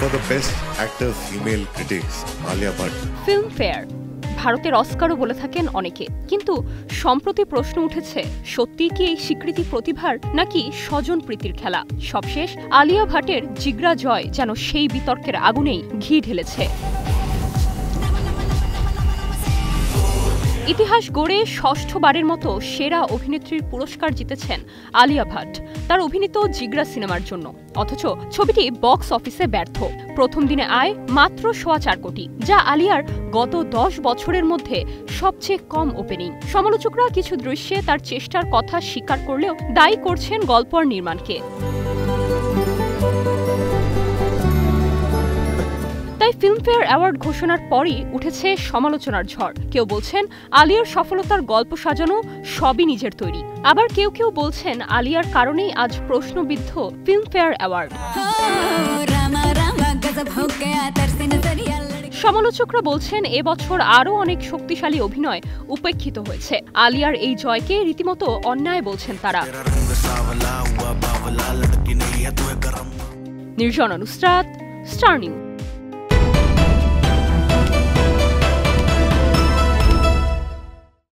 for the best actor female critics, Alia Bhatt. Filmfare ভারতের অস্কারও বলে থাকেন অনেকে, কিন্তু সম্প্রতি প্রশ্ন উঠেছে সত্যি কি এই স্বীকৃতি প্রতিভার নাকি স্বজন প্রীতির খেলা। সবশেষ আলিয়া ভাটের জিগরা জয় যেন সেই বিতর্কের আগুনেই ঘি ঢেলেছে। ইতিহাস গড়ে ষষ্ঠবারের মতো সেরা অভিনেত্রীর পুরস্কার জিতেছেন আলিয়া ভাট তার অভিনীত জিগরা সিনেমার জন্য। অথচ ছবিটি বক্স অফিসে ব্যর্থ। প্রথম দিনে আয় মাত্র 4.25 কোটি, যা আলিয়ার গত 10 বছরের মধ্যে সবচেয়ে কম ওপেনিং। সমালোচকরা কিছু দৃশ্যে তার চেষ্টার কথা স্বীকার করলেও দায়ী করছেন গল্প আর নির্মাণকে। তাই ফিল্মফেয়ার অ্যাওয়ার্ড ঘোষণার পরই উঠেছে সমালোচনার ঝড়। কেউ বলছেন আলিয়ার সফলতার গল্প সাজানো সবই নিজের তৈরি, আবার কেউ কেউ বলছেন আলিয়ার কারণেই আজ প্রশ্নবিদ্ধ ফিল্মফেয়ার অ্যাওয়ার্ড। সমালোচকরা বলছেন এবছর আরও অনেক শক্তিশালী অভিনয় উপেক্ষিত হয়েছে। আলিয়ার এই জয়কে রীতিমতো অন্যায় বলছেন তারা। Nirjona Nusrat, star news.